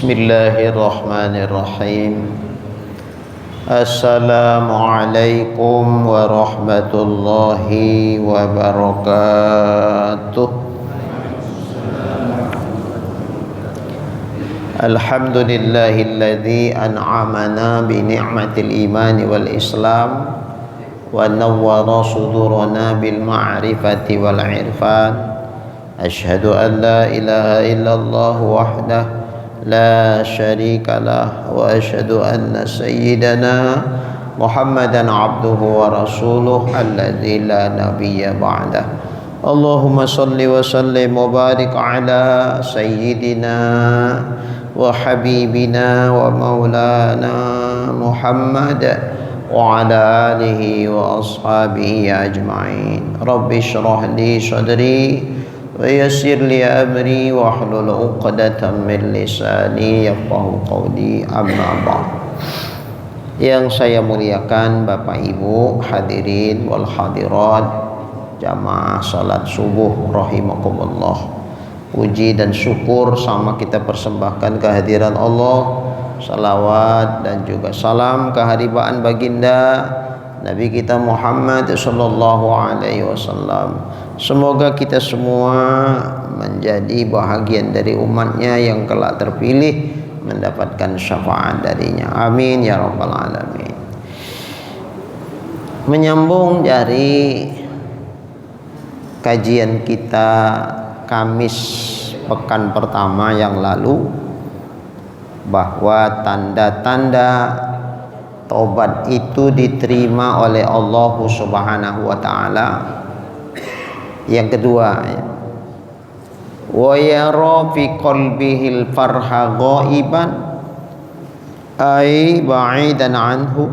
Bismillahirrahmanirrahim. Assalamualaikum warahmatullahi wabarakatuh. Alhamdulillahilladzi an'amana bi ni'matil iman wal islam wa nawwara sudurana bil ma'rifati wal irfan. Asyhadu an la ilaha illallah wahdah la syarika lah wa asyhadu anna sayyidana Muhammadan abduhu wa rasuluh alladzi la nabiyya ba'dah. Allahumma salli wa sallim wa barik ala sayyidina wa habibina wa maulana Muhammad wa ala alihi wa ashabihi ajma'in. Rabbi shrah li sadri wa yassir li amri wa hlul 'uqdatam min lisani yafqahu qawli, amma ba'd. Yang saya muliakan Bapak Ibu hadirin wal hadirat jamaah salat subuh rahimakumullah. Puji dan syukur sama kita persembahkan kehadiran Allah. Salawat dan juga salam keharibaan baginda Nabi kita Muhammad sallallahu alaihi wasallam. Semoga kita semua menjadi bahagian dari umatnya yang kelak terpilih mendapatkan syafaat darinya. Amin ya rabbal alamin. Menyambung dari kajian kita Kamis pekan pertama yang lalu, bahwa tanda-tanda taubat itu diterima oleh Allah Subhanahu wa taala. Yang kedua, wa yara fi qalbihil farha ghaiban ay ba'idan anhu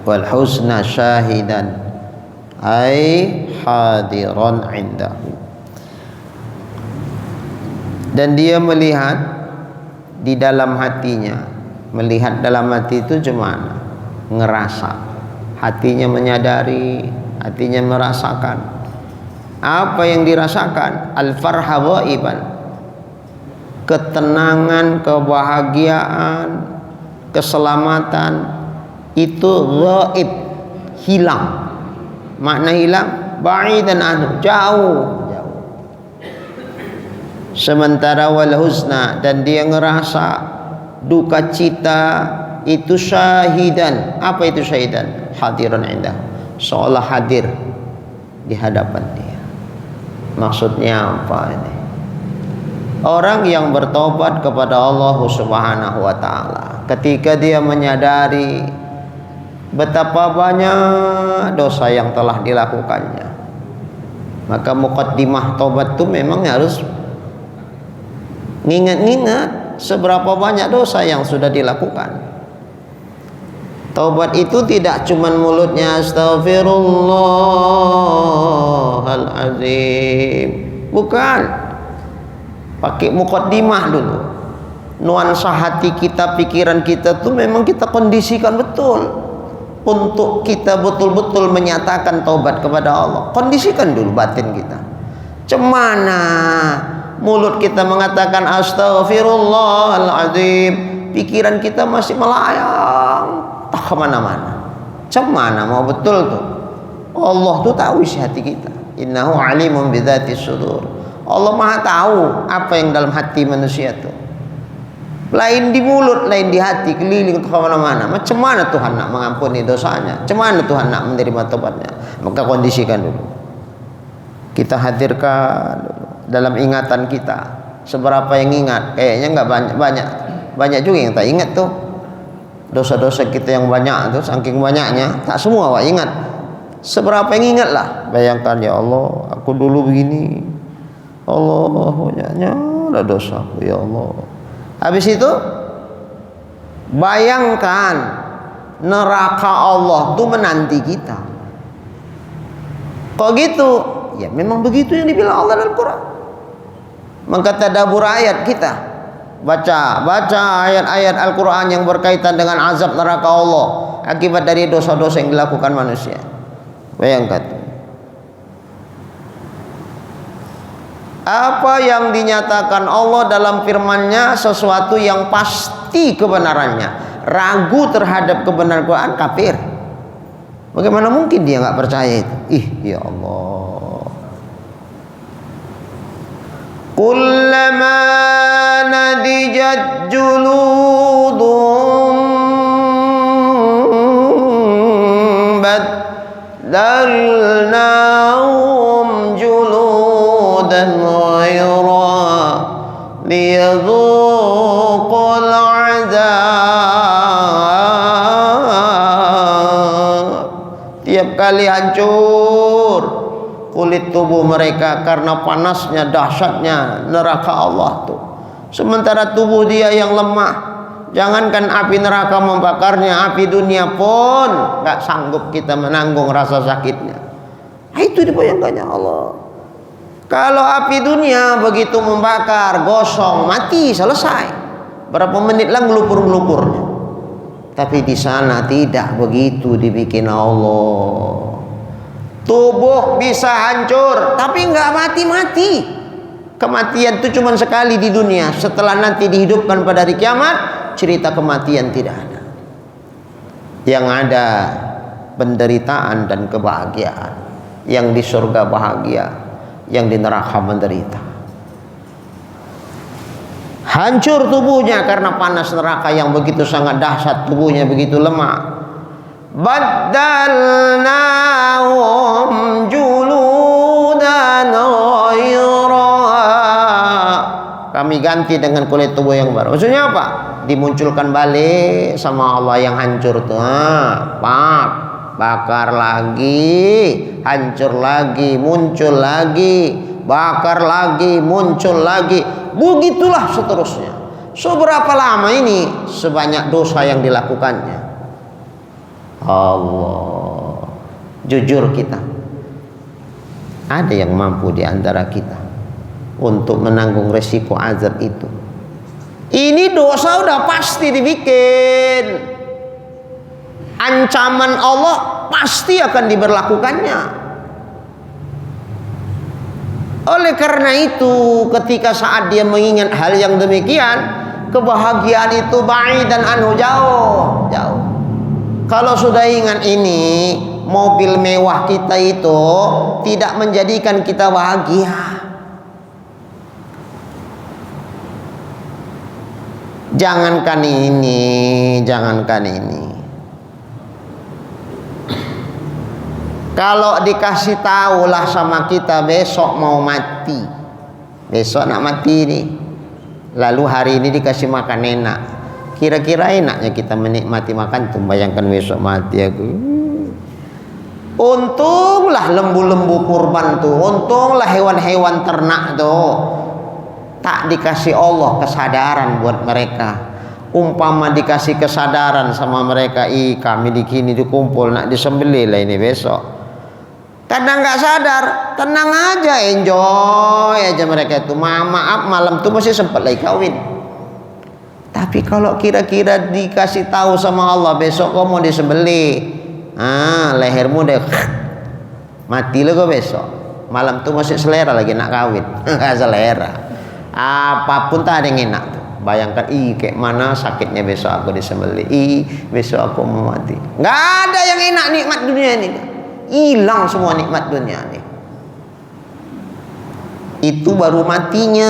wal husna syahidan ay hadiran indahu. Dan dia melihat di dalam hatinya. Melihat dalam hati itu gimana? Ngerasa. Hatinya menyadari, hatinya merasakan. Apa yang dirasakan? Al-farha ghaiban. Ketenangan, kebahagiaan, keselamatan itu ghaib, hilang. Makna hilang, ba'idan anhu, jauh. Sementara wal husna, dan dia ngerasa duka cita itu syahidan. Apa itu syahidan? Hadiran indah, seolah hadir di hadapan dia. Maksudnya apa ini? Orang yang bertobat kepada Allah Subhanahu wa taala, ketika dia menyadari betapa banyak dosa yang telah dilakukannya, maka muqaddimah tobat itu memang harus ngingat-ngingat seberapa banyak dosa yang sudah dilakukan. Taubat itu tidak cuman mulutnya astaghfirullahalazim, bukan. Pakai muqaddimah dulu. Nuansa hati kita, pikiran kita tuh memang kita kondisikan betul untuk kita betul-betul menyatakan taubat kepada Allah. Kondisikan dulu batin kita. Cemana mulut kita mengatakan astaghfirullahaladzim, pikiran kita masih melayang tak kemana-mana. Cemana mau betul tuh? Allah tuh tahu isi hati kita. Innahu alimun bidzatis sudur. Allah maha tahu apa yang dalam hati manusia tuh. Lain di mulut, lain di hati, keliling ke kemana-mana. Macam mana Tuhan nak mengampuni dosanya? Macam mana Tuhan nak menerima tobatnya? Maka kondisikan dulu. Kita hadirkan dulu dalam ingatan kita. Seberapa yang ingat? Kayaknya nggak banyak juga yang tak ingat tuh. Dosa-dosa kita yang banyak tuh, saking banyaknya tak semua Wak ingat. Seberapa yang ingat lah. Bayangkan, ya Allah, aku dulu begini, Allah banyaknya ada dosaku, ya Allah. Habis itu bayangkan neraka Allah tuh menanti kita. Kok gitu? Ya memang begitu yang dibilang Allah dalam Quran. Maka tadabbur ayat kita, baca ayat-ayat Al-Quran yang berkaitan dengan azab neraka Allah akibat dari dosa-dosa yang dilakukan manusia. Bayangkan. Apa yang dinyatakan Allah dalam firman-Nya sesuatu yang pasti kebenarannya. Ragu terhadap kebenaran Quran, kafir. Bagaimana mungkin dia nggak percaya itu? Ya Allah. Kullama nadijat juludum baddalnahum juludan ghayra liyadhuqul azab. Tiap kali hancur kulit tubuh mereka karena panasnya, dahsyatnya neraka Allah tuh. Sementara tubuh dia yang lemah. Jangankan api neraka membakarnya, api dunia pun nggak sanggup kita menanggung rasa sakitnya. Itu dibayangkannya Allah. Kalau api dunia begitu membakar, gosong, mati, selesai. Berapa menit lah ngelupur-ngelupurnya. Tapi di sana tidak begitu dibikin Allah. Tubuh bisa hancur, tapi nggak mati-mati. Kematian itu cuma sekali di dunia. Setelah nanti dihidupkan pada hari kiamat, cerita kematian tidak ada. Yang ada penderitaan dan kebahagiaan. Yang di surga bahagia, yang di neraka menderita. Hancur tubuhnya karena panas neraka yang begitu sangat dahsyat, tubuhnya begitu lemah. Baddalnahum juludan ghayra. Kami ganti dengan kulit tubuh yang baru. Maksudnya apa? Dimunculkan balik sama Allah yang hancur tuh. Bakar lagi, hancur lagi, muncul lagi, bakar lagi, muncul lagi. Begitulah seterusnya. Seberapa lama ini? Sebanyak dosa yang dilakukannya. Allah, jujur kita, ada yang mampu di antara kita untuk menanggung resiko azab itu? Ini dosa udah pasti dibikin. Ancaman Allah pasti akan diberlakukannya. Oleh karena itu, ketika saat dia mengingat hal yang demikian, kebahagiaan itu ba'id dan anhu, jauh. Kalau sudah ingat ini, mobil mewah kita itu tidak menjadikan kita bahagia. Jangankan ini. Kalau dikasih tahulah sama kita besok mau mati, besok nak mati nih, lalu hari ini dikasih makan enak, kira-kira enaknya kita menikmati makan tuh. Bayangkan besok mati aku. Untunglah lembu-lembu kurban tuh, untunglah hewan-hewan ternak tuh, tak dikasih Allah kesadaran buat mereka. Umpama dikasih kesadaran sama mereka, kami di sini dikumpul nak disembelih lah ini besok. Kadang nggak sadar, tenang aja, enjoy aja mereka itu. Maaf malam tuh masih sempat lagi kawin. Tapi kalau kira-kira dikasih tahu sama Allah besok kau mau disembelih, lehermu deh mati lo kau besok. Malam tuh masih selera lagi nak kawin, nggak selera. Apapun tak ada yang enak tuh. Bayangkan, kayak mana sakitnya besok aku disembelih, besok aku mau mati. Nggak ada yang enak nikmat dunia ini. Hilang semua nikmat dunia ini. Itu baru matinya.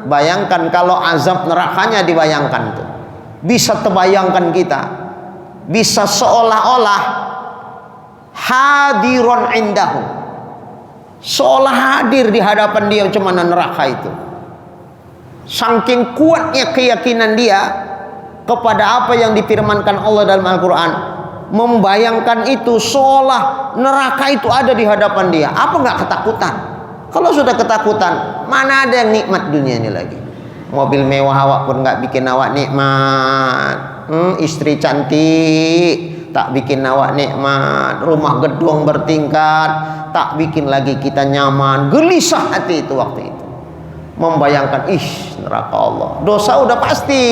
Bayangkan kalau azab nerakanya dibayangkan tuh. Bisa terbayangkan kita. Bisa seolah-olah hadiron indahu. Seolah hadir di hadapan dia cuma neraka itu. Saking kuatnya keyakinan dia kepada apa yang difirmankan Allah dalam Al-Quran. Membayangkan itu seolah neraka itu ada di hadapan dia. Apa nggak ketakutan? Kalau sudah ketakutan, mana ada yang nikmat dunia ini lagi? Mobil mewah awak pun nggak bikin awak nikmat. Istri cantik tak bikin awak nikmat. Rumah gedung bertingkat tak bikin lagi kita nyaman. Gelisah hati itu waktu itu. Membayangkan, neraka Allah. Dosa udah pasti.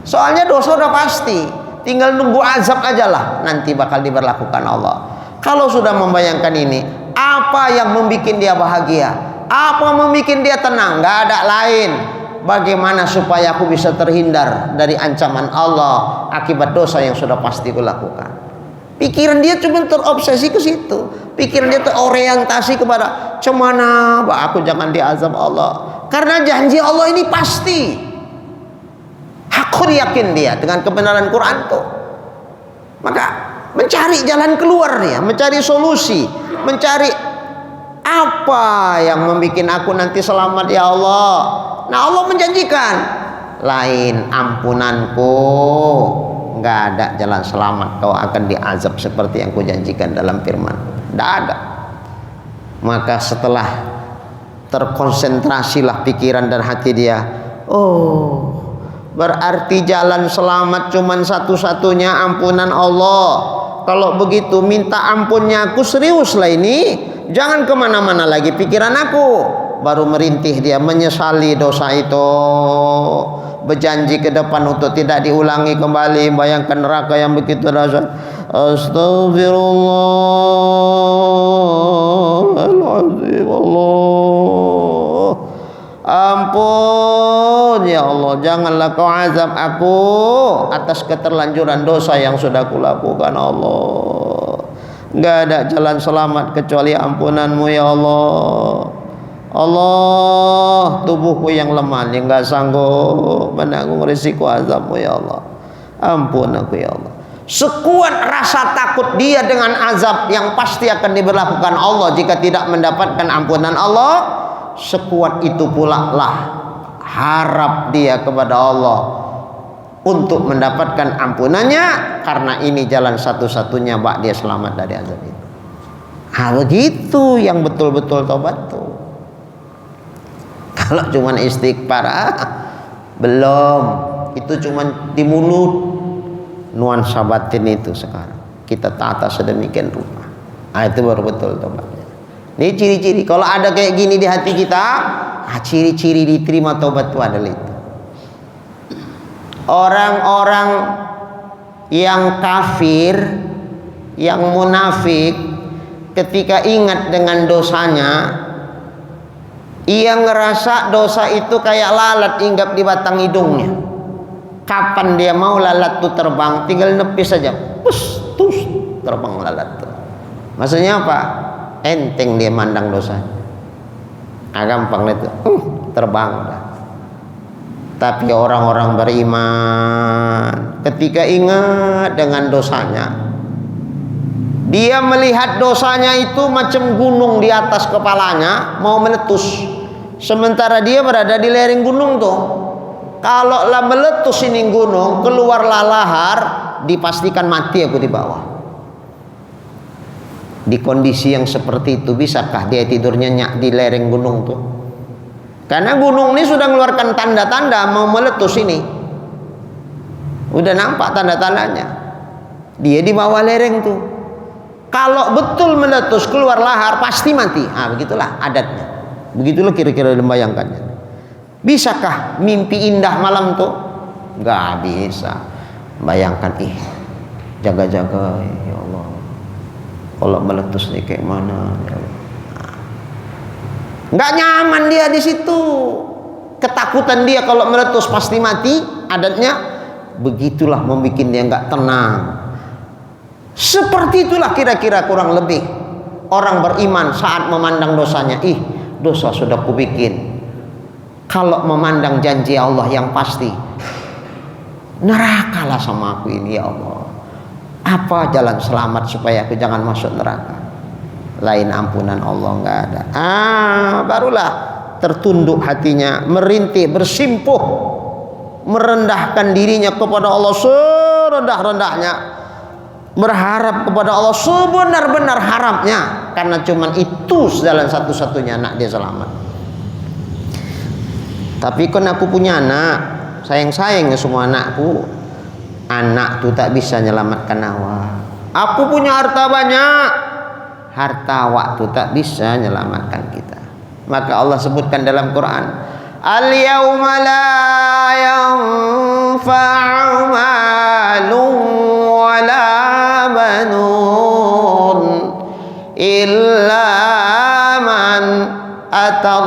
Soalnya dosa udah pasti. Tinggal nunggu azab aja lah, nanti bakal diberlakukan Allah. Kalau sudah membayangkan ini, apa yang membuat dia bahagia? Apa membuat dia tenang? Nggak ada lain. Bagaimana supaya aku bisa terhindar dari ancaman Allah akibat dosa yang sudah pasti kulakukan? Pikiran dia cuma terobsesi ke situ. Pikiran dia terorientasi kepada cemana aku jangan diazab Allah. Karena janji Allah ini pasti. Hakun yakin dia dengan kebenaran Quran tuh. Maka mencari jalan keluar dia, mencari solusi, mencari apa yang membuat aku nanti selamat ya Allah. Nah Allah menjanjikan lain ampunanku, nggak ada jalan selamat, kau akan diazab seperti yang kujanjikan dalam firman. Nggak ada. Maka setelah terkonsentrasilah pikiran dan hati dia, oh berarti jalan selamat cuman satu-satunya ampunan Allah. Kalau begitu minta ampunnya aku, serius lah ini, jangan kemana-mana lagi pikiran aku. Baru merintih dia menyesali dosa itu, berjanji ke depan untuk tidak diulangi kembali. Bayangkan neraka yang begitu dahsyat. Astagfirullahaladzim, Allah, ampun ya Allah, janganlah kau azab aku atas keterlanjuran dosa yang sudah kulakukan Allah. Nggak ada jalan selamat kecuali ampunanmu ya Allah. Allah, tubuhku yang lemah yang nggak sanggup menanggung risiko azabmu ya Allah. Ampun aku ya Allah. Sekuat rasa takut dia dengan azab yang pasti akan diberlakukan Allah jika tidak mendapatkan ampunan Allah, sekuat itu pula lah harap dia kepada Allah untuk mendapatkan ampunannya, karena ini jalan satu-satunya bak dia selamat dari azab itu. Begitu yang betul-betul tobat tuh. Kalau cuman istighfar belum, itu cuman di mulut. Nuansa batin itu sekarang kita tata sedemikian rupa. Itu baru betul tobatnya. Ini ciri-ciri. Kalau ada kayak gini di hati kita, ciri-ciri diterima tobat itu adalah itu. Orang-orang yang kafir, yang munafik, ketika ingat dengan dosanya, ia ngerasa dosa itu kayak lalat hinggap di batang hidungnya. Kapan dia mau lalat tuh terbang, tinggal nepis saja, pus, tus, terbang lalat tuh. Maksudnya apa? Enteng dia mandang dosanya. Gampang itu, terbang dah. Tapi orang-orang beriman, ketika ingat dengan dosanya, dia melihat dosanya itu macam gunung di atas kepalanya mau meletus. Sementara dia berada di lereng gunung tuh. Kalau lah meletus ini gunung, keluarlah lahar, dipastikan mati aku di bawah. Di kondisi yang seperti itu, bisakah dia tidur nyenyak di lereng gunung tuh? Karena gunung ini sudah mengeluarkan tanda-tanda mau meletus ini. Udah nampak tanda-tandanya. Dia di bawah lereng tuh. Kalau betul meletus keluar lahar pasti mati. Begitulah adatnya. Begitulah kira-kira membayangkannya. Bisakah mimpi indah malam tuh? Gak bisa. Bayangkan, jaga-jaga ya Allah. Kalau meletus nih kayak mana? Ya Allah. Gak nyaman dia di situ. Ketakutan dia kalau meletus pasti mati. Adatnya begitulah membuat dia gak tenang. Seperti itulah kira-kira kurang lebih orang beriman saat memandang dosanya. Dosa sudah kubikin. Kalau memandang janji Allah yang pasti, nerakalah sama aku ini ya Allah. Apa jalan selamat supaya aku jangan masuk neraka? Lain ampunan Allah nggak ada. Barulah tertunduk hatinya, merintih, bersimpuh, merendahkan dirinya kepada Allah serendah-rendahnya, berharap kepada Allah sebenar-benar harapnya, karena cuman itu jalan satu-satunya anak dia selamat. Tapi kan aku punya anak, sayang-sayang semua anakku. Anak tuh tak bisa menyelamatkan awak. Aku punya harta banyak, harta awak tuh tak bisa menyelamatkan kita. Maka Allah sebutkan dalam Quran, al-yawma la yanfa'u malun wala banun illa man atallah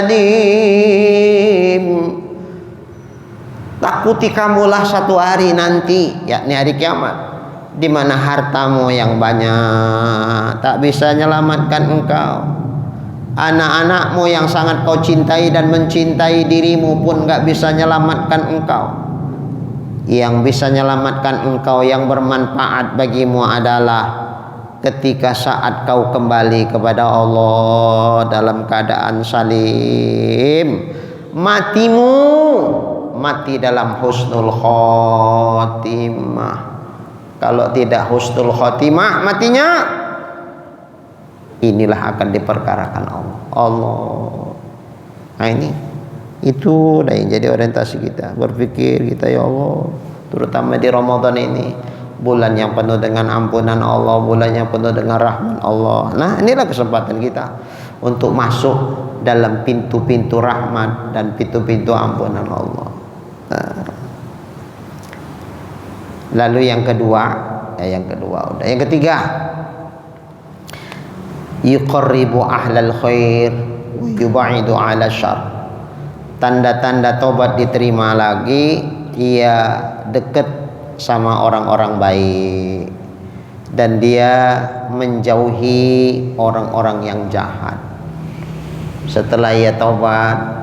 nadim. Takuti kamulah satu hari nanti, yakni hari kiamat, di mana hartamu yang banyak tak bisa menyelamatkan engkau. Anak-anakmu yang sangat kau cintai dan mencintai dirimu pun gak bisa menyelamatkan engkau. Yang bisa menyelamatkan engkau, yang bermanfaat bagimu adalah ketika saat kau kembali kepada Allah dalam keadaan salim. Matimu mati dalam husnul khotimah. Kalau tidak husnul khotimah matinya, inilah akan diperkarakan Allah. Nah ini, itu yang jadi orientasi kita, berpikir kita, ya Allah, terutama di Ramadan ini, bulan yang penuh dengan ampunan Allah, bulan yang penuh dengan rahmat Allah. Nah inilah kesempatan kita untuk masuk dalam pintu-pintu rahmat dan pintu-pintu ampunan Allah. Lalu yang kedua, udah. Yang ketiga, yuqarribu ahlal khair wa yubaidu ala syarr. Tanda-tanda tobat diterima lagi, dia dekat sama orang-orang baik dan dia menjauhi orang-orang yang jahat. Setelah ia tobat,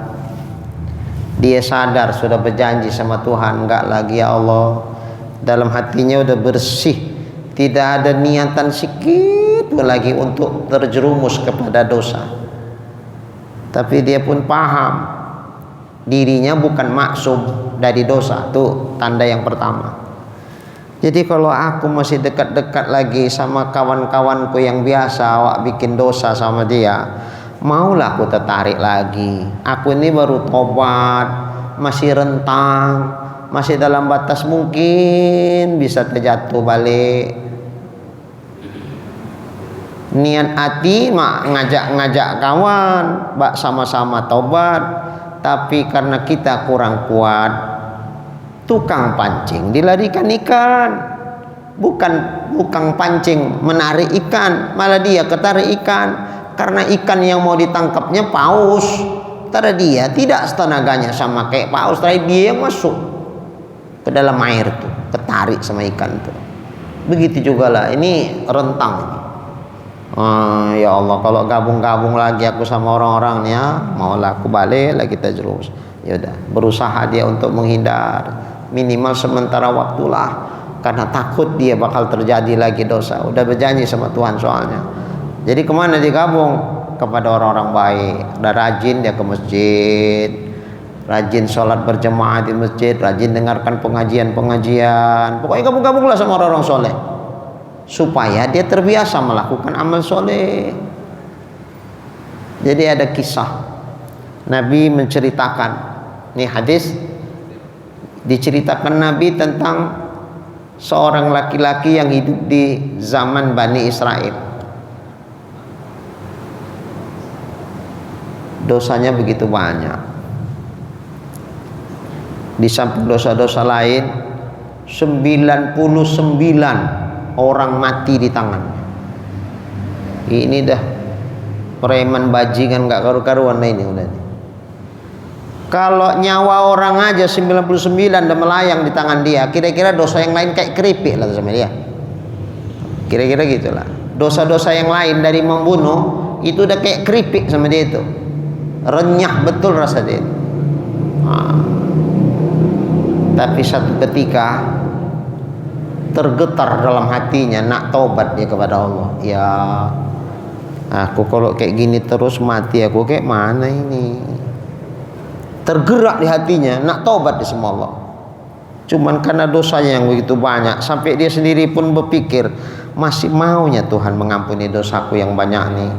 dia sadar sudah berjanji sama Tuhan, enggak lagi ya Allah, dalam hatinya udah bersih, tidak ada niatan sedikit lagi untuk terjerumus kepada dosa. Tapi dia pun paham dirinya bukan maksum dari dosa. Itu tanda yang pertama. Jadi kalau aku masih dekat-dekat lagi sama kawan-kawanku yang biasa awak bikin dosa sama dia, maulah aku tertarik lagi. Aku ini baru tobat, masih rentang, masih dalam batas mungkin bisa terjatuh balik. Niat hati ngajak kawan sama-sama tobat, tapi karena kita kurang kuat, tukang pancing dilarikan ikan. Bukan pancing menarik ikan, malah dia ketarik ikan. Karena ikan yang mau ditangkapnya paus, karena dia tidak setenaganya sama kayak paus, tapi dia yang masuk ke dalam air tuh, ketarik sama ikan tuh. Begitu juga lah, ini rentang. Ya Allah, kalau gabung-gabung lagi aku sama orang-orang nih, ya maulah aku balik lagi kita terus. Ya udah, berusaha dia untuk menghindar minimal sementara waktulah, karena takut dia bakal terjadi lagi dosa. Udah berjanji sama Tuhan soalnya. Jadi kemana dia gabung? Kepada orang-orang baik. Udah rajin dia ke masjid, rajin sholat berjemaah di masjid, rajin dengarkan pengajian-pengajian. Pokoknya gabung-gabunglah sama orang-orang soleh, supaya dia terbiasa melakukan amal soleh. Jadi ada kisah Nabi menceritakan, ini hadis diceritakan Nabi tentang seorang laki-laki yang hidup di zaman Bani Israel. Dosanya begitu banyak. Di samping dosa-dosa lain, 99 orang mati di tangannya. Ini dah preman bajingan gak karu-karuan ini udah. Kalau nyawa orang aja 99 udah melayang di tangan dia, kira-kira dosa yang lain kayak keripik lah sama dia. Kira-kira gitulah. Dosa-dosa yang lain dari membunuh itu udah kayak keripik sama dia itu. Renyah betul rasa dia. Tapi satu ketika tergetar dalam hatinya, nak taubat dia kepada Allah. Ya, aku kalau kayak gini terus mati aku kayak mana ini? Tergerak di hatinya, nak taubat dia sama Allah. Cuman karena dosanya yang begitu banyak, sampai dia sendiri pun berpikir, masih maunya Tuhan mengampuni dosaku yang banyak nih.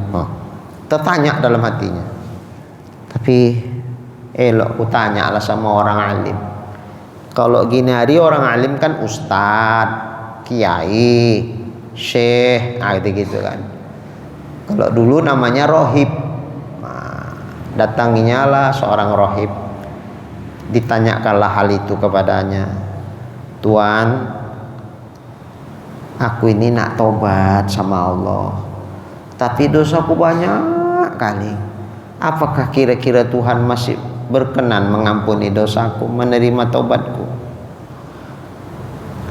Tertanya dalam hatinya. Tapi elok ku tanya lah sama orang alim. Kalau gini hari orang alim kan ustadz, kiai, syekh, gitu kan. Kalau dulu namanya rohib. Datanginya lah seorang rohib, ditanyakanlah hal itu kepadanya. Tuan, aku ini nak tobat sama Allah, tapi dosaku banyak kali. Apakah kira-kira Tuhan masih berkenan mengampuni dosaku, menerima taubatku?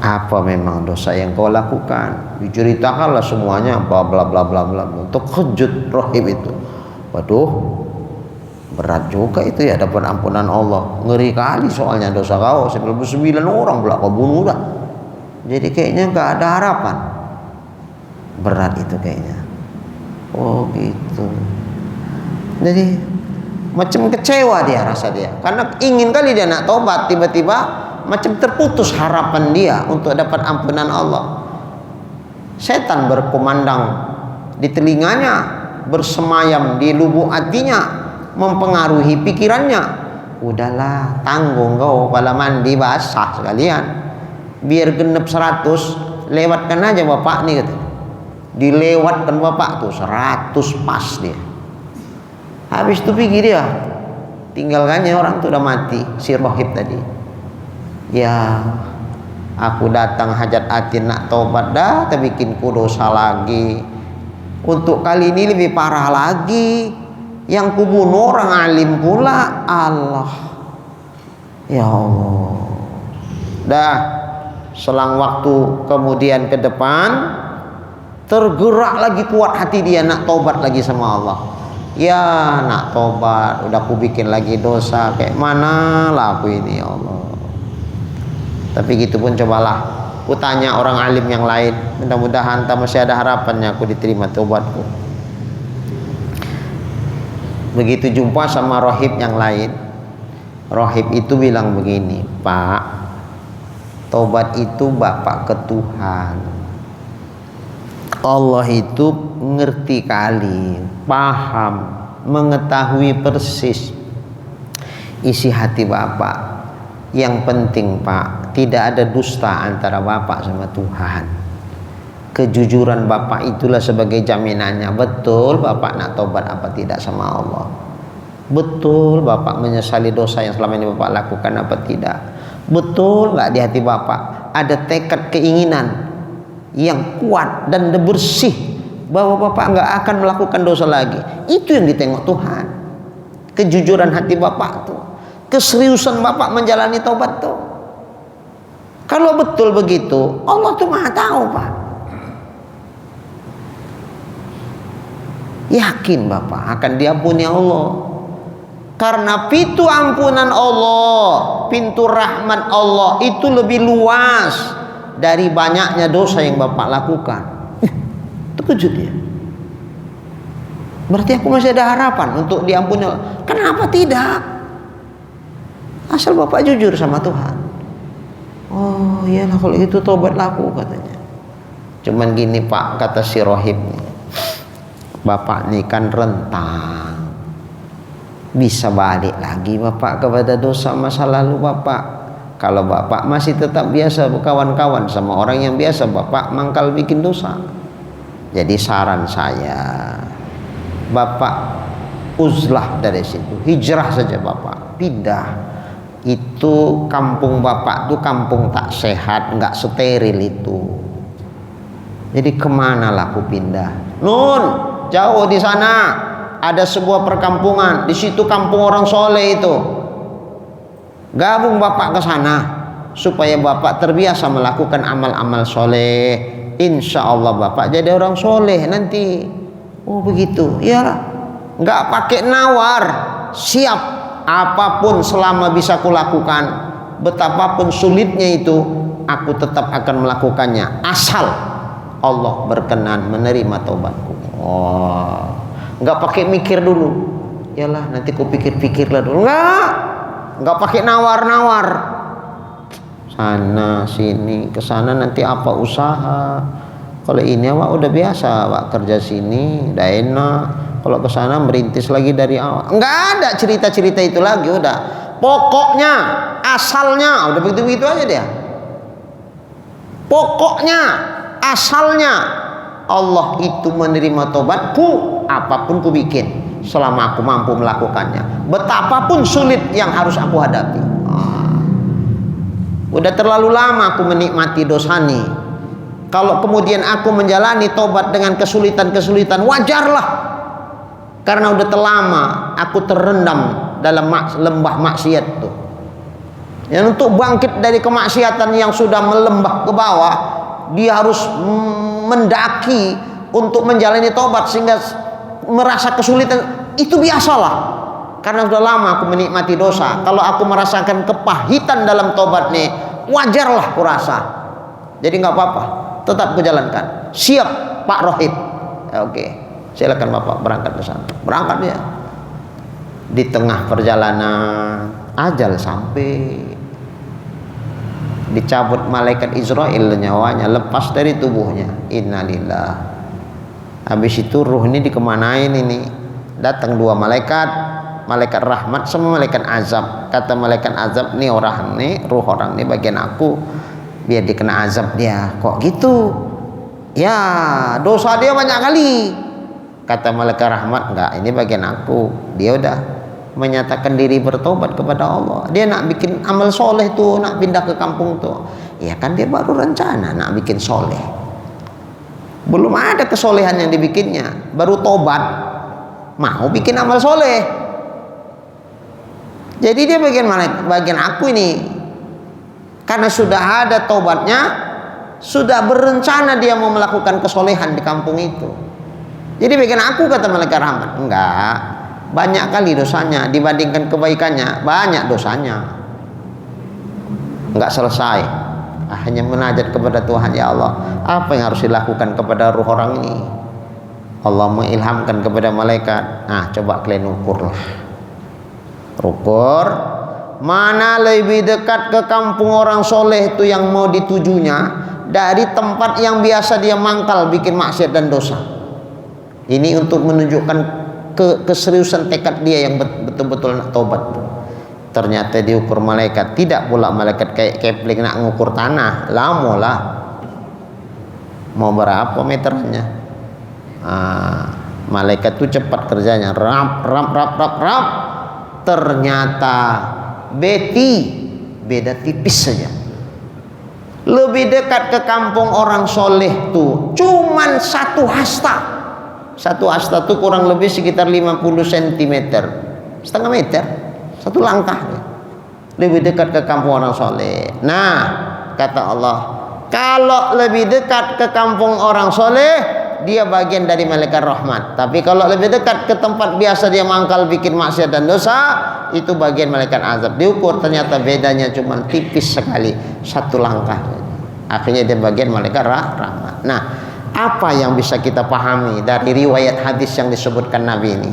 Apa memang dosa yang kau lakukan? Diceritakanlah semuanya, bla bla bla bla bla. Terkejut rahib itu. Waduh, berat juga itu ya dapat ampunan Allah. Ngeri kali soalnya dosa kau 99 orang pula kau bunuh dah. Jadi kayaknya nggak ada harapan. Berat itu kayaknya. Oh gitu. Jadi macam kecewa dia, rasa dia, karena ingin kali dia nak tobat, tiba-tiba macam terputus harapan dia untuk dapat ampunan Allah. Setan berkumandang di telinganya, bersemayam di lubuk hatinya, mempengaruhi pikirannya. Udahlah, tanggung kau pala mandi basah sekalian, biar genep 100, lewatkan aja bapak nih kata. Dilewatkan bapak tuh 100 pas dia. Habis itu pikir dia, tinggalkannya orang tuh udah mati, si rohib tadi. Ya, aku datang hajat hati nak tobat dah, tapi bikin ku dosa lagi. Untuk kali ini lebih parah lagi, yang kubunuh orang alim pula. Allah, ya Allah. Dah, selang waktu kemudian ke depan, tergerak lagi kuat hati dia nak tobat lagi sama Allah. Ya nak tobat, udah aku bikin lagi dosa, kayak mana lah aku ini ya Allah. Tapi gitu pun cobalah, aku tanya orang alim yang lain, mudah-mudahan tak masih ada harapannya aku diterima tobatku. Begitu jumpa sama rohib yang lain, rohib itu bilang begini, Pak, tobat itu bapak ke Tuhan. Allah itu ngerti kali, paham, mengetahui persis isi hati bapak. Yang penting Pak, tidak ada dusta antara bapak sama Tuhan. Kejujuran bapak itulah sebagai jaminannya. Betul bapak nak tobat apa tidak sama Allah? Betul bapak menyesali dosa yang selama ini bapak lakukan apa tidak? Betul nggak di hati bapak ada tekad keinginan yang kuat dan bersih bahwa bapak nggak akan melakukan dosa lagi? Itu yang ditengok Tuhan. Kejujuran hati bapak tuh, keseriusan bapak menjalani tobat tuh. Kalau betul begitu, Allah tuh maha tahu Pak. Yakin bapak akan diampuni Allah, karena pintu ampunan Allah, pintu rahmat Allah itu lebih luas dari banyaknya dosa yang bapak lakukan. Terkejut dia. Berarti aku masih ada harapan untuk diampuni Allah. Kenapa tidak? Asal bapak jujur sama Tuhan. Oh iyalah kalau itu tobatlah aku katanya. Cuman gini Pak, kata si rohib nih, bapak nih kan rentang, bisa balik lagi bapak kepada dosa masa lalu bapak. Kalau bapak masih tetap biasa berkawan-kawan sama orang yang biasa, bapak mangkal bikin dosa. Jadi saran saya, bapak uzlah dari situ, hijrah saja bapak, pindah. Itu kampung bapak tuh kampung tak sehat, nggak steril itu. Jadi kemana lah aku pindah? Nun, jauh di sana ada sebuah perkampungan, di situ kampung orang soleh itu. Gabung bapak ke sana supaya bapak terbiasa melakukan amal-amal soleh. Insya Allah bapak jadi orang soleh nanti. Oh begitu, ya. Nggak pakai nawar, siap. Apapun selama bisa kulakukan, betapapun sulitnya itu, aku tetap akan melakukannya asal Allah berkenan menerima taubatku. Oh, nggak pakai mikir dulu. Yalah nanti ku pikir-pikirlah dulu. Nggak pakai nawar-nawar. Sana sini ke sana nanti apa usaha. Kalau ini awak udah biasa, awak kerja sini, udah enak. Kalau ke sana merintis lagi dari awal. Enggak ada cerita-cerita itu lagi, udah. Pokoknya, asalnya, udah begitu-begitu aja dia. Pokoknya, asalnya Allah itu menerima tobatku apapun ku bikin selama aku mampu melakukannya. Betapapun sulit yang harus aku hadapi. Udah terlalu lama aku menikmati dosa nih. Kalau kemudian aku menjalani tobat dengan kesulitan-kesulitan, wajarlah. Karena udah terlama aku terendam dalam lembah maksiat tuh. Yang untuk bangkit dari kemaksiatan yang sudah melembah ke bawah, dia harus mendaki untuk menjalani tobat sehingga merasa kesulitan. Itu biasalah. Karena sudah lama aku menikmati dosa. Kalau aku merasakan kepahitan dalam tobat nih, wajarlah aku rasa. Jadi nggak apa-apa, tetap aku jalankan. Siap Pak Rohib. Ya, oke, silakan Bapak berangkat ke sana. Berangkat dia. Di tengah perjalanan ajal sampai, dicabut malaikat Israel nyawanya, lepas dari tubuhnya. Innalillah. Habis itu ruh ini dikemanain ini? Datang dua malaikat, malaikat rahmat sama malaikat azab. Kata malaikat azab, nih orang nih, ruh orang nih bagian aku, biar dikena azab dia. Kok gitu? Ya, dosa dia banyak kali. Kata malaikat rahmat, enggak, ini bagian aku. Dia udah menyatakan diri bertobat kepada Allah. Dia nak bikin amal soleh tuh, nak pindah ke kampung tuh. Ya kan dia baru rencana nak bikin soleh. Belum ada kesolehan yang dibikinnya, baru tobat, mau bikin amal soleh. Jadi dia bagian aku ini, karena sudah ada tobatnya, sudah berencana dia mau melakukan kesolehan di kampung itu. Jadi bagian aku, kata malaikat rahmat. Enggak, banyak kali dosanya dibandingkan kebaikannya, banyak dosanya. Enggak selesai. Hanya menajat kepada Tuhan, ya Allah, apa yang harus dilakukan kepada ruh orang ini? Allah mengilhamkan kepada malaikat, nah coba kalian ukur lah. Ukur mana lebih dekat ke kampung orang soleh itu yang mau ditujunya dari tempat yang biasa dia mangkal bikin maksiat dan dosa. Ini untuk menunjukkan keseriusan tekad dia yang betul-betul nak tobat. Ternyata diukur malaikat, tidak pula malaikat kayak kepling nak ngukur tanah, lama lah. Mau berapa meternya? Malaikat itu cepat kerjanya, rap. Ternyata beda tipis saja. Lebih dekat ke kampung orang soleh tuh cuman 1 hasta. 1 hasta tuh kurang lebih sekitar 50 cm, setengah meter, 1 langkah. Lebih dekat ke kampung orang soleh. Nah, kata Allah, kalau lebih dekat ke kampung orang soleh, dia bagian dari malaikat rahmat. Tapi kalau lebih dekat ke tempat biasa dia mangkal bikin maksiat dan dosa, itu bagian malaikat azab. Diukur ternyata bedanya cuma tipis sekali, 1 langkah. Akhirnya dia bagian malaikat rahmat. Nah, apa yang bisa kita pahami dari riwayat hadis yang disebutkan Nabi ini?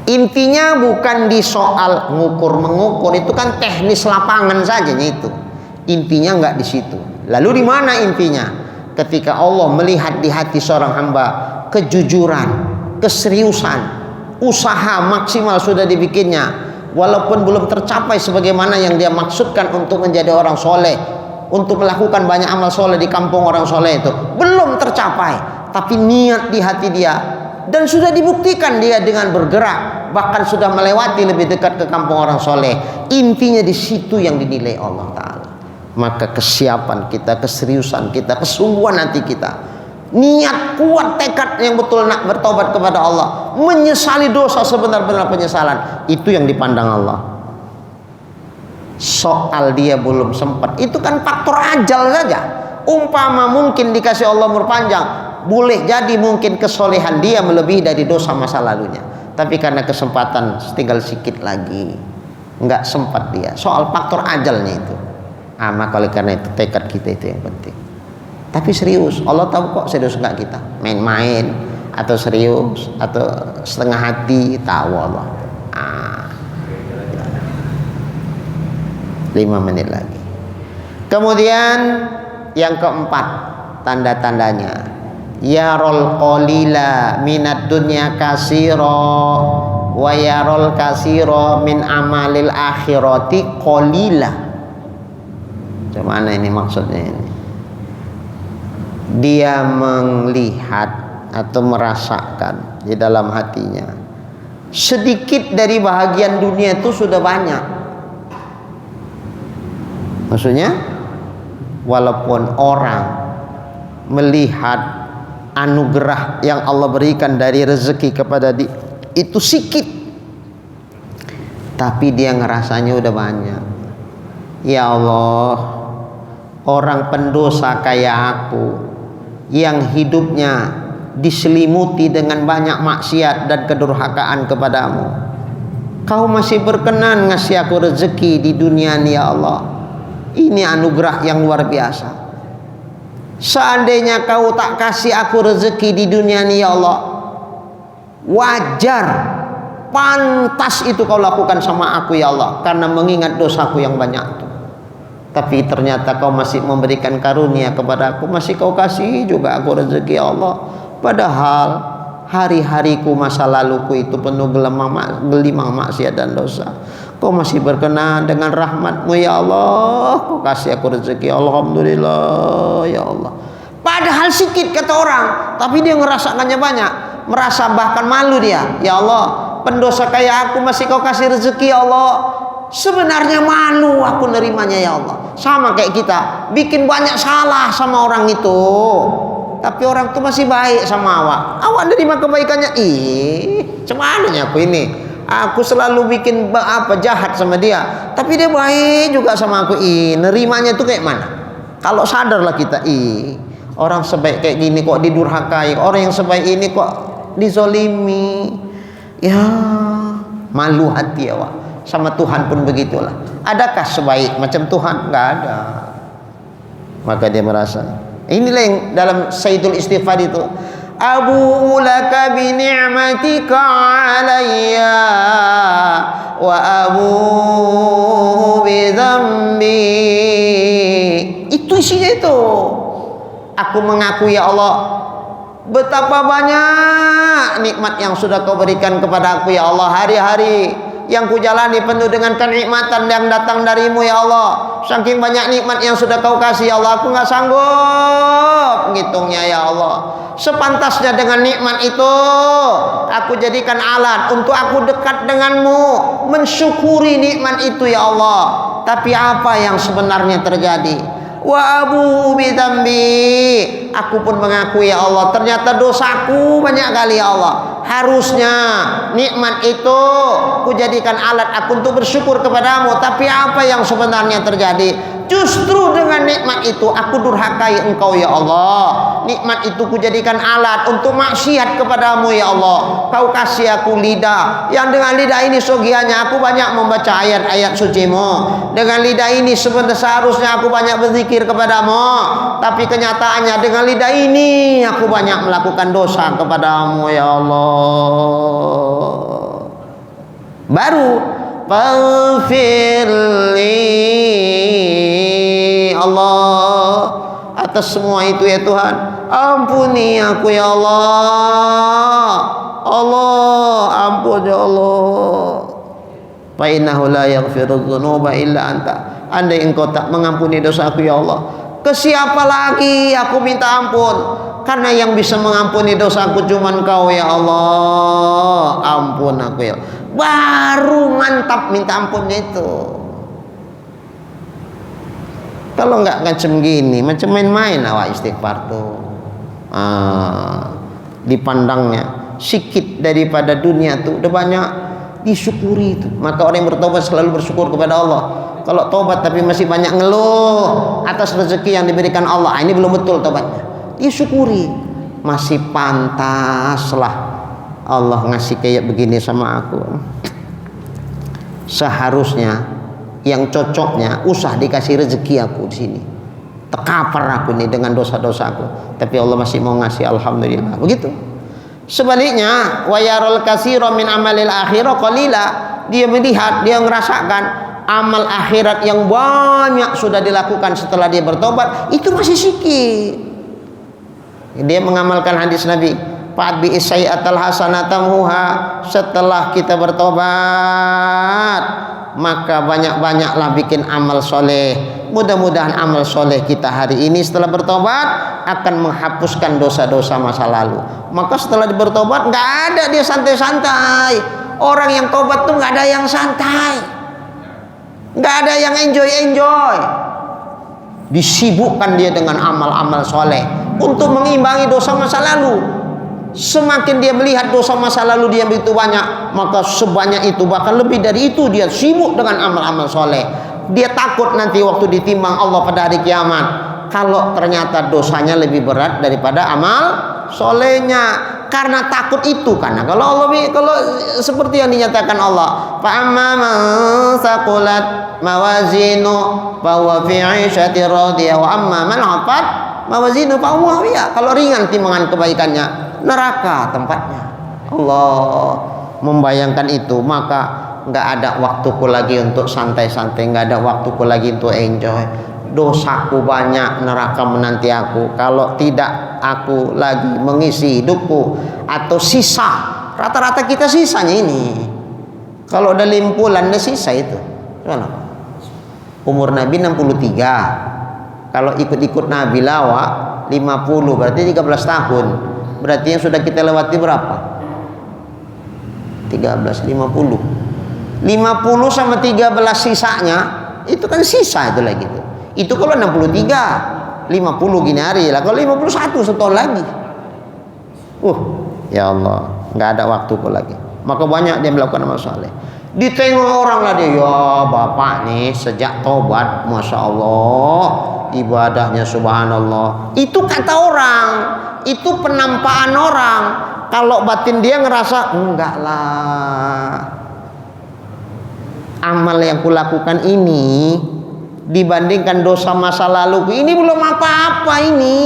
Intinya bukan di soal mengukur, itu kan teknis lapangan saja itu. Intinya enggak di situ. Lalu di mana intinya? Ketika Allah melihat di hati seorang hamba kejujuran, keseriusan, usaha maksimal sudah dibikinnya, walaupun belum tercapai sebagaimana yang dia maksudkan untuk menjadi orang soleh, untuk melakukan banyak amal soleh di kampung orang soleh itu belum tercapai, tapi niat di hati dia dan sudah dibuktikan dia dengan bergerak, bahkan sudah melewati lebih dekat ke kampung orang soleh. Intinya di situ yang dinilai Allah Ta'ala. Maka kesiapan kita, keseriusan kita, kesungguhan hati kita, niat kuat, tekad yang betul nak bertobat kepada Allah, menyesali dosa sebenar-benar penyesalan, itu yang dipandang Allah. Soal dia belum sempat, itu kan faktor ajal saja. Umpama mungkin dikasih Allah umur panjang, boleh jadi mungkin kesolehan dia melebihi dari dosa masa lalunya, tapi karena kesempatan tinggal sedikit lagi, nggak sempat dia. Soal faktor ajalnya itu. Maka oleh karena itu tekad kita itu yang penting. Tapi serius, Allah tahu kok serius enggak kita, main-main atau serius atau setengah hati, tahu Allah. 5 menit lagi. Kemudian yang keempat, tanda-tandanya, yarol qalila minad dunya kasiro wa yarol kasiro min amalil akhirati qalila. Mana ini maksudnya ini? Dia melihat atau merasakan di dalam hatinya sedikit dari bahagian dunia itu sudah banyak. Maksudnya, walaupun orang melihat anugerah yang Allah berikan dari rezeki kepada itu sikit, tapi dia ngerasanya udah banyak. Ya Allah, orang pendosa kayak aku yang hidupnya diselimuti dengan banyak maksiat dan kedurhakaan kepadamu, Kau masih berkenan ngasih aku rezeki di dunia ini ya Allah. Ini anugerah yang luar biasa. Seandainya Kau tak kasih aku rezeki di dunia ini ya Allah, wajar, pantas itu Kau lakukan sama aku ya Allah, karena mengingat dosaku yang banyak itu. Tapi ternyata Kau masih memberikan karunia kepada aku, masih Kau kasih juga aku rezeki ya Allah. Padahal hari-hariku masa laluku itu penuh gelimang maksiat dan dosa. Kau masih berkenan dengan rahmat-Mu ya Allah, Kau kasih aku rezeki. Alhamdulillah ya Allah. Padahal sedikit kata orang, tapi dia ngerasakannya banyak, merasa bahkan malu dia. Ya Allah, pendosa kayak aku masih Kau kasih rezeki ya Allah. Sebenarnya malu aku nerimanya ya Allah. Sama kayak kita bikin banyak salah sama orang itu, tapi orang itu masih baik sama awak. Awak nerima kebaikannya. Cumananya aku ini, aku selalu bikin jahat sama dia, tapi dia baik juga sama aku. Nerimanya itu kayak mana? Kalau sadarlah kita, orang sebaik kayak gini kok didurhakai, orang yang sebaik ini kok dizolimi. Ya, malu hati awak. Sama Tuhan pun begitulah. Adakah sebaik macam Tuhan? Enggak ada. Maka dia merasa, inilah yang dalam Sayyidul Istighfar itu, abu'u laka bi ni'matika alayya wa abu'u bi dhanbi. Itu isinya itu. Aku mengaku ya Allah, betapa banyak nikmat yang sudah Kau berikan kepada aku ya Allah. Hari-hari yang ku jalani penuh dengan kenikmatan yang datang dari-Mu ya Allah. Saking banyak nikmat yang sudah Kau kasih ya Allah, aku nggak sanggup ngitungnya ya Allah. Sepantasnya dengan nikmat itu aku jadikan alat untuk aku dekat dengan-Mu, mensyukuri nikmat itu ya Allah. Tapi apa yang sebenarnya terjadi? Wa abu bidambi, aku pun mengakui ya Allah, ternyata dosaku banyak kali ya Allah. Harusnya nikmat itu ku jadikan alat aku untuk bersyukur kepadamu, tapi apa yang sebenarnya terjadi? Justru dengan nikmat itu aku durhakai Engkau ya Allah. Nikmat itu ku jadikan alat untuk maksiat kepadamu ya Allah. Kau kasih aku lidah, yang dengan lidah ini sogianya aku banyak membaca ayat-ayat suci-Mu. Dengan lidah ini seharusnya aku banyak berzikir kepadamu, tapi kenyataannya dengan lidah ini aku banyak melakukan dosa kepadamu ya Allah. Baru faghfirli Allah, atas semua itu ya Tuhan, ampuni aku ya Allah. Allah, ampun ya Allah. Fa innahu la yaghfiru dzunuba illa anta. Andai Engkau tak mengampuni dosaku ya Allah, ke siapa lagi aku minta ampun? Karena yang bisa mengampuni dosaku cuma Engkau ya Allah. Ampun aku ya. Baru mantap minta ampunnya itu. Kalau nggak macam gini, macam main-main awak istighfar tuh. Dipandangnya sikit daripada dunia tuh udah banyak disyukuri itu. Maka orang yang bertobat selalu bersyukur kepada Allah. Kalau tobat tapi masih banyak ngeluh atas rezeki yang diberikan Allah, ini belum betul tobatnya. Disyukuri, masih pantaslah Allah ngasih kayak begini sama aku. Seharusnya yang cocoknya usah dikasih rezeki aku di sini. Terkapar aku nih dengan dosa-dosaku, tapi Allah masih mau ngasih, alhamdulillah. Begitu. Sebaliknya, wa yaral katsira min amalil akhirah qalila, dia melihat, dia ngerasakan amal akhirat yang banyak sudah dilakukan setelah dia bertobat, itu masih sedikit. Dia mengamalkan hadis Nabi, fa'bi sayyatal hasanatamhuha, setelah kita bertobat maka banyak-banyaklah bikin amal soleh. Mudah-mudahan amal soleh kita hari ini setelah bertobat akan menghapuskan dosa-dosa masa lalu. Maka setelah bertobat nggak ada dia santai-santai. Orang yang tobat tuh nggak ada yang santai, nggak ada yang enjoy. Disibukkan dia dengan amal-amal soleh untuk mengimbangi dosa masa lalu. Semakin dia melihat dosa masa lalu dia begitu banyak, maka sebanyak itu bahkan lebih dari itu dia sibuk dengan amal-amal soleh. Dia takut nanti waktu ditimbang Allah pada hari kiamat, kalau ternyata dosanya lebih berat daripada amal solehnya. Karena takut itu, karena kalau seperti yang dinyatakan Allah, fa amma man saqulat mawazinu fa huwa fi 'ishatin radiyah wa amma man khaffat mawazinu fa huwa hawiyah. Kalau ringan timbangan kebaikannya, neraka tempatnya. Allah membayangkan itu, maka nggak ada waktuku lagi untuk santai-santai, nggak ada waktuku lagi untuk enjoy. Dosaku banyak, neraka menanti aku kalau tidak aku lagi mengisi hidupku atau sisa. Rata-rata kita sisanya ini. Kalau udah limpulan udah sisa itu. Gimana? Umur Nabi 63. Kalau ikut-ikut Nabi lawak 50, berarti 13 tahun. Berarti yang sudah kita lewati berapa? 13, 50. 50 sama 13 sisanya itu kan sisa itu lagi tuh. Itu kalau 63, 50 gini hari lah. Kalau 51 setahun lagi. Ya Allah, nggak ada waktuku lagi. Maka banyak dia melakukan amal saleh. Ditengok orang lah dia, ya bapak nih sejak tobat, masya Allah, ibadahnya subhanallah. Itu kata orang, itu penampakan orang. Kalau batin dia ngerasa enggak lah. Amal yang kulakukan ini dibandingkan dosa masa lalu ini belum apa-apa ini.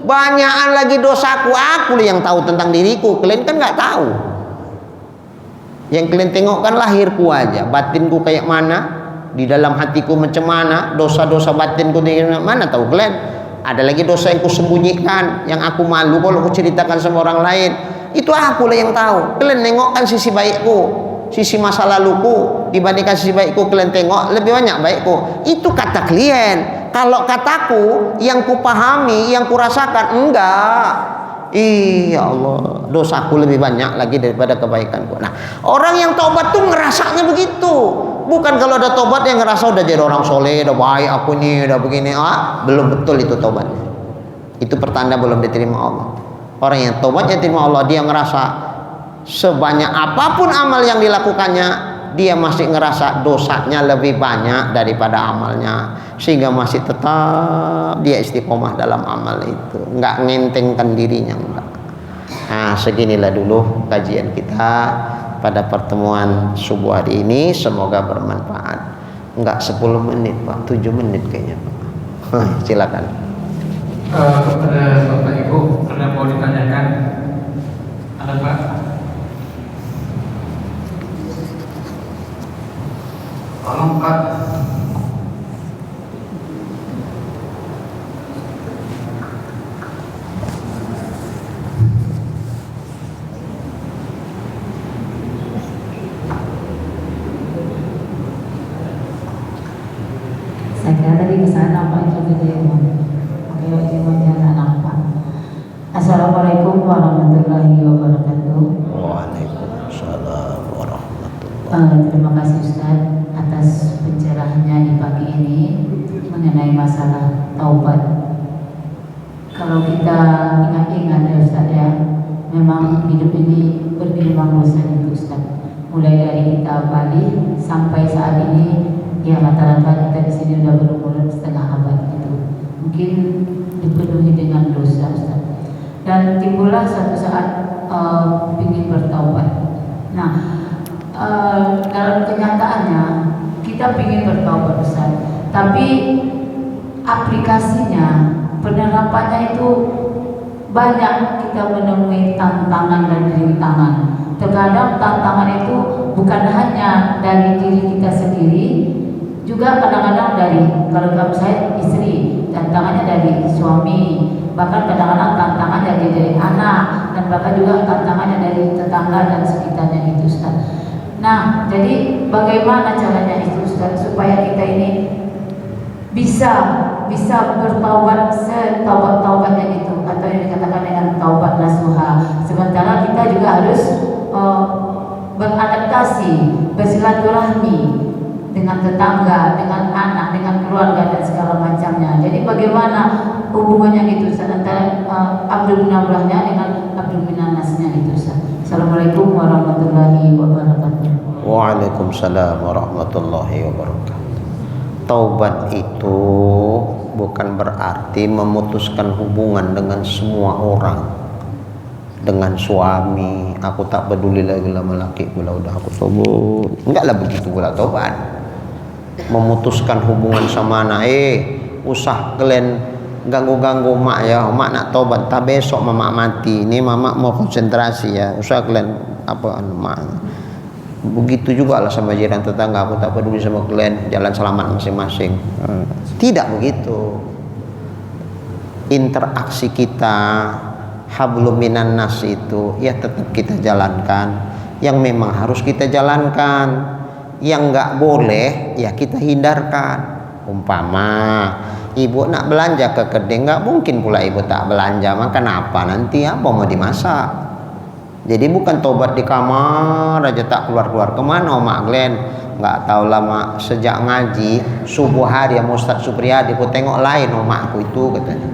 Banyakan lagi dosaku, aku yang tahu tentang diriku. Kalian kan nggak tahu. Yang kalian tengok kan lahirku aja, batinku kayak mana, di dalam hatiku macam mana, dosa-dosa batinku di mana tahu kalian. Ada lagi dosa yang kusembunyikan, yang aku malu kalau aku ceritakan sama orang lain. Itu aku lah yang tahu. Kalian nengokkan sisi baikku, sisi masa laluku, dibandingkan sisi baikku kalian tengok lebih banyak baikku. Itu kata klien. Kalau kataku yang kupahami, yang kurasakan, enggak. Iya Allah, dosaku lebih banyak lagi daripada kebaikanku. Nah, orang yang taubat tuh ngerasanya begitu. Bukan kalau ada taubat yang ngerasa udah jadi orang soleh, udah baik aku nih, udah begini. Belum betul itu taubatnya. Itu pertanda belum diterima Allah. Orang yang taubatnya diterima Allah, dia ngerasa sebanyak apapun amal yang dilakukannya, dia masih ngerasa dosanya lebih banyak daripada amalnya, sehingga masih tetap dia istiqomah dalam amal itu, nggak ngentengkan dirinya, enggak. Nah, seginilah dulu kajian kita pada pertemuan subuh hari ini, semoga bermanfaat. Enggak 10 menit Pak, 7 menit kayaknya Pak. Silakan. Kepada Bapak Ibu, ada mau ditanyakan? Ada Pak? Tolong Pak. Saya kira tadi kesana Pak itu gitu ya Pak. Oke, itu jangan nampak. Assalamualaikum warahmatullahi wabarakatuh. Waalaikumsalam warahmatullahi. Terima kasih Ustaz atas pencerahannya di pagi ini mengenai masalah taubat. Kalau kita ingat-ingat ya Ustaz ya, memang hidup ini bergelimang dosa itu Ustaz. Mulai dari kita balik sampai saat ini, ya rata-rata kita di sini udah berumur setengah abad gitu. Mungkin dipenuhi dengan dosa Ustaz. Dan timbullah suatu saat ingin bertaubat. Nah, dalam kenyataannya kita ingin bertaubat Ustaz, tapi aplikasinya, penerapannya itu banyak kita menemui tantangan dan rintangan. Terkadang tantangan itu bukan hanya dari diri kita sendiri, juga kadang-kadang dari, kalau saya istri, tantangannya dari suami, bahkan kadang-kadang tantangannya dari anak, dan bahkan juga tantangannya dari tetangga dan sekitarnya itu Ustaz. Nah, jadi bagaimana caranya itu Ustaz supaya kita ini bisa bertaubat setaubat-taubatnya itu, atau yang dikatakan dengan taubat nasuha. Sementara kita juga harus beradaptasi, bersilaturahmi dengan tetangga, dengan anak, dengan keluarga dan segala macamnya. Jadi bagaimana hubungannya gitu antara Abdul Munawwarnya dengan abdu minan nasnya itu Ustaz. Assalamualaikum warahmatullahi wabarakatuh. Waalaikumsalam warahmatullahi wabarakatuh. Taubat itu bukan berarti memutuskan hubungan dengan semua orang. Dengan suami, aku tak peduli lagi sama laki pula, udah aku tobat. Enggaklah begitu pula taubat. Memutuskan hubungan sama anak, usah kalian ganggu-ganggu mak ya, mak nak tobat, tak besok mama mati. Ini mama mau konsentrasi ya, usah kalian mak. Begitu juga lah sama jiran tetangga, aku tak peduli sama kalian, jalan selamat masing-masing. Tidak begitu. Interaksi kita hablum minan nas itu ya tetap kita jalankan, yang memang harus kita jalankan, yang nggak boleh ya kita hindarkan. Umpama ibu nak belanja ke kedai, nggak mungkin pula ibu tak belanja, maka kenapa nanti apa mau dimasak. Jadi bukan tobat di kamar aja tak keluar-keluar. Kemana Mak Glenn? Nggak tahu lama sejak ngaji subuh hari ya Ustaz Supriyadi, aku tengok lain makku itu katanya.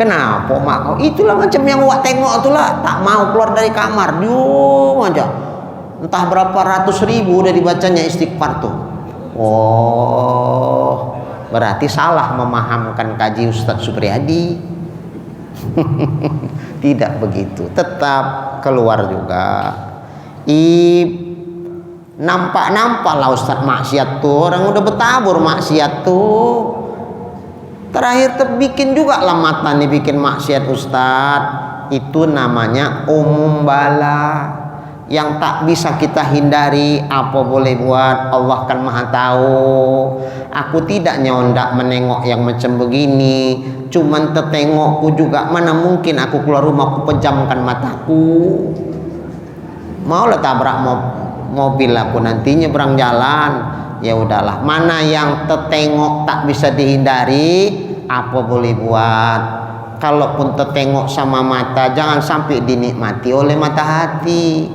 Kenapa mak kau? Itulah macam yang wak tengok itulah, tak mau keluar dari kamar, diam aja. Entah berapa ratus ribu udah dibacanya istighfar tuh. Oh, berarti salah memahamkan kaji Ustaz Supriyadi. Tidak begitu, tetap keluar juga. Nampak lah Ustaz maksiat tuh, orang udah bertabur maksiat tuh. Terakhir terbikin juga lah mata nih bikin maksiat Ustaz. Itu namanya umum bala yang tak bisa kita hindari. Apa boleh buat, Allah kan maha tahu. Aku tidak nyondak menengok yang macam begini, cuman tertengokku juga. Mana mungkin aku keluar rumah aku pejamkan mataku. Maulah tabrak mobil aku nanti nyebrang jalan, ya udahlah. Mana yang tertengok tak bisa dihindari, apa boleh buat. Kalaupun tertengok sama mata, jangan sampai dinikmati oleh mata hati.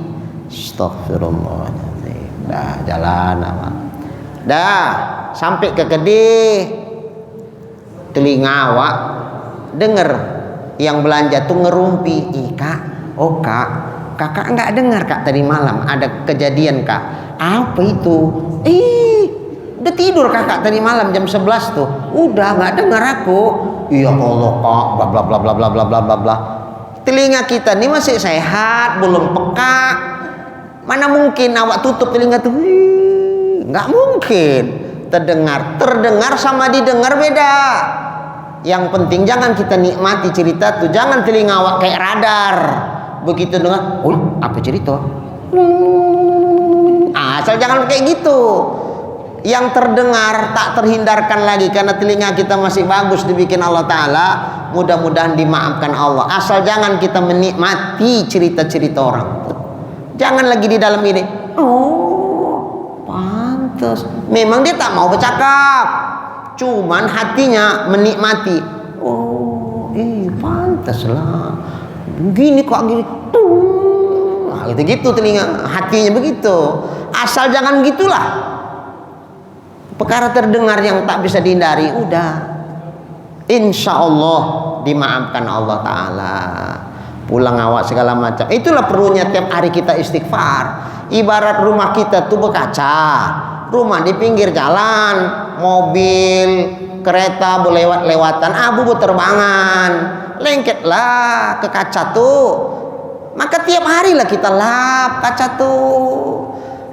Astagfirullahaladzim. Dah jalan apa? Dah sampai ke kedai, telinga awak dengar yang belanja tuh ngerumpi. Kak, oh kakak nggak dengar kak tadi malam ada kejadian kak. Apa itu? Udah tidur kakak tadi malam jam 11 tuh. Udah nggak dengar aku. Ya Allah kak, bla bla bla bla bla bla bla bla bla. Telinga kita ini masih sehat, belum peka. Mana mungkin awak tutup telinga tuh? Nggak mungkin. Terdengar sama didengar beda. Yang penting jangan kita nikmati cerita tuh, jangan telinga awak kayak radar. Begitu dengar, apa cerita? Asal jangan kayak gitu. Yang terdengar tak terhindarkan lagi karena telinga kita masih bagus dibikin Allah Ta'ala. Mudah-mudahan dimaafkan Allah. Asal jangan kita menikmati cerita-cerita orang. Jangan lagi di dalam ini. Pantas. Memang dia tak mau bercakap, cuman hatinya menikmati. Pantas lah. Gini kok gini. Nah, gitu telinga, hatinya begitu. Asal jangan gitulah. Perkara terdengar yang tak bisa dihindari, udah insya Allah dimaafkan Allah Ta'ala. Pulang awak segala macam. Itulah perlunya tiap hari kita istighfar. Ibarat rumah kita tuh berkaca, rumah di pinggir jalan, mobil, kereta lewat-lewatan, abu berterbangan, lengketlah ke kaca tuh. Maka tiap hari lah kita lap kaca tuh.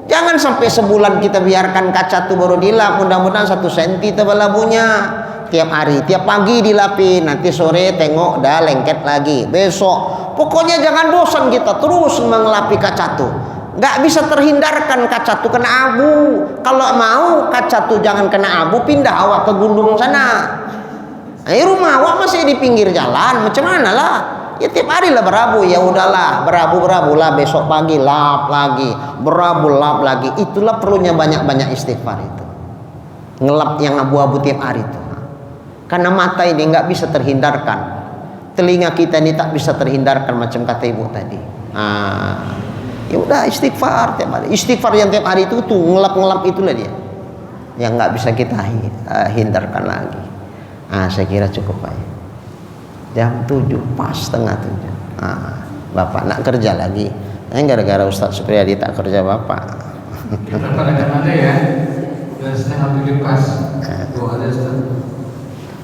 Jangan sampai sebulan kita biarkan kaca tuh baru dilap. Mudah-mudahan 1 senti tebal labunya. Tiap hari, tiap pagi dilapin. Nanti sore tengok dah lengket lagi. Besok. Pokoknya jangan bosan kita terus mengelapi kaca tuh. Nggak bisa terhindarkan kaca tuh kena abu. Kalau mau kaca tuh jangan kena abu, pindah awak ke gunung sana. Rumah awak masih di pinggir jalan. Macam mana lah? Ya tiap hari lah berabu, ya udahlah berabu lah, besok pagi lap lagi, berabu lap lagi. Itulah perlunya banyak-banyak istighfar itu, ngelap yang abu-abu tiap hari itu. Karena mata ini nggak bisa terhindarkan, telinga kita ini tak bisa terhindarkan macam kata ibu tadi. Ya udah istighfar tiap hari, istighfar yang tiap hari itu tuh ngelap itulah dia, yang nggak bisa kita hindarkan lagi. Saya kira cukup aja. Jam 7 pas setengah 7. Bapak nak kerja lagi. Gara-gara Ustadz Supriyadi tak kerja Bapak. Kita pada ada ya. Dan setengah 7 pas. Doa ada Ustaz.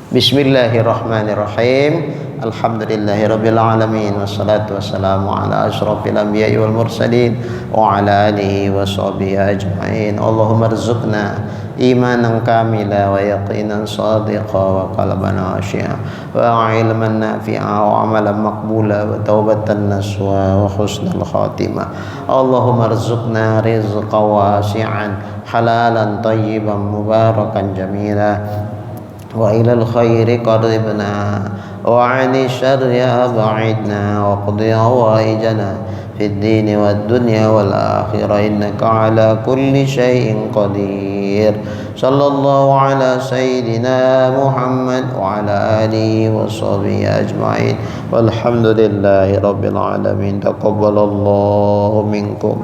Bismillahirrahmanirrahim. Alhamdulillahirabbil alamin wassalatu wassalamu ala asyrafil anbiya'i wal mursalin wa ala alihi washabihi ajmain. Allahumma rzuqna imanan kamila wa yaqinan sadiqa wa qalban khashi'a wa ilman nafi'a wa amalan maqbula wa taubatan nasuha wa husnal khatimah. Allahumma rzuqna rizqan wasi'an halalan tayyiban mubarakan jamila wa ilal khairi qaribna wa 'ani syarri ab'idna wa qdi hawaijana fid dini wad dunya wal akhirah innaka ala kulli syai'in qadir. Sallallahu ala sayyidina Muhammad wa ala alihi wa sahbihi ajma'in walhamdulillahi rabbil alamin. Taqabbalallahu minkum.